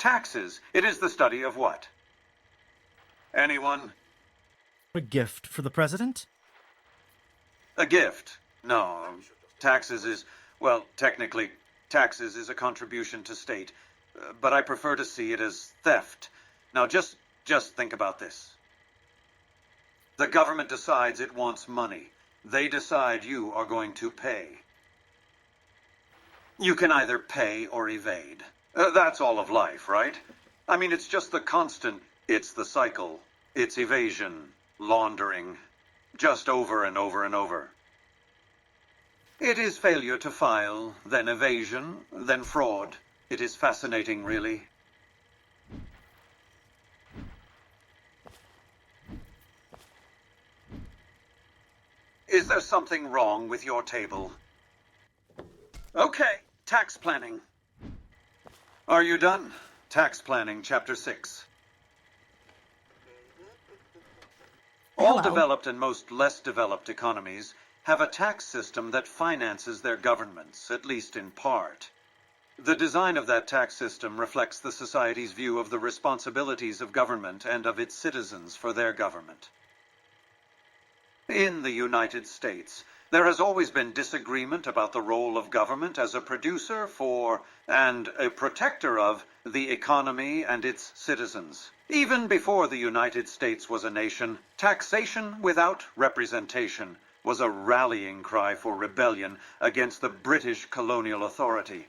Taxes. It is the study of what? Anyone? A gift for the president? A gift. No. Taxes is, well, technically, taxes is a contribution to state. But I prefer to see it as theft. Now just think about this. The government decides it wants money. They decide you are going to pay. You can either pay or evade. That's all of life, right? I mean, it's just the constant. It's the cycle. It's evasion, laundering, just over and over and over. It is failure to file, then evasion, then fraud. It is fascinating, really. Is there something wrong with your table? Okay, tax planning. Are you done? Tax planning, chapter 6. All developed and most less developed economies have a tax system that finances their governments, at least in part. The design of that tax system reflects the society's view of the responsibilities of government and of its citizens for their government. In the United States, there has always been disagreement about the role of government as a producer for and a protector of the economy and its citizens. Even before the United States was a nation, taxation without representation was a rallying cry for rebellion against the British colonial authority,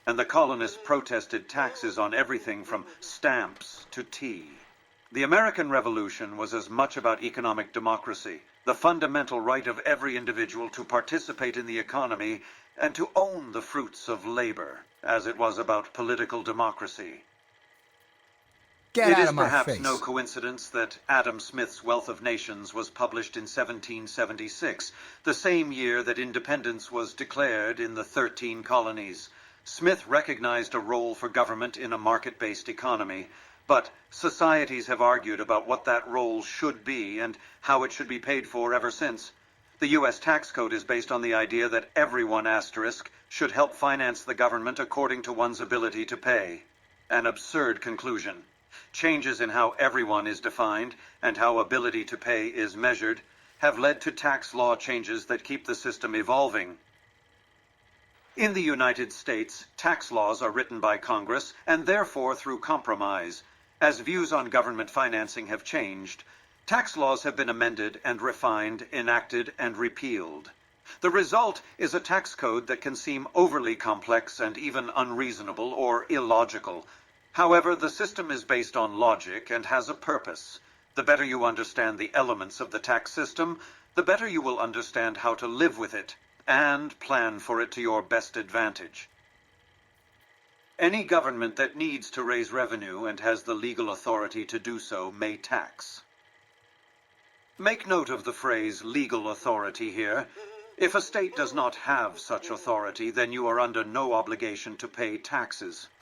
and the colonists protested taxes on everything from stamps to tea. The American Revolution was as much about economic democracy, the fundamental right of every individual to participate in the economy and to own the fruits of labor, as it was about political democracy. Get out of my face. It is perhaps no coincidence that Adam Smith's Wealth of Nations was published in 1776, the same year that independence was declared in the 13 colonies. Smith recognized a role for government in a market-based economy, but societies have argued about what that role should be and how it should be paid for ever since. The U.S. tax code is based on the idea that everyone should help finance the government according to one's ability to pay. An absurd conclusion. Changes in how everyone is defined and how ability to pay is measured have led to tax law changes that keep the system evolving. In the United States, tax laws are written by Congress and therefore through compromise. As views on government financing have changed, tax laws have been amended and refined, enacted and repealed. The result is a tax code that can seem overly complex and even unreasonable or illogical. However, the system is based on logic and has a purpose. The better you understand the elements of the tax system, the better you will understand how to live with it and plan for it to your best advantage. Any government that needs to raise revenue and has the legal authority to do so may tax. Make note of the phrase legal authority here. If a state does not have such authority, then you are under no obligation to pay taxes.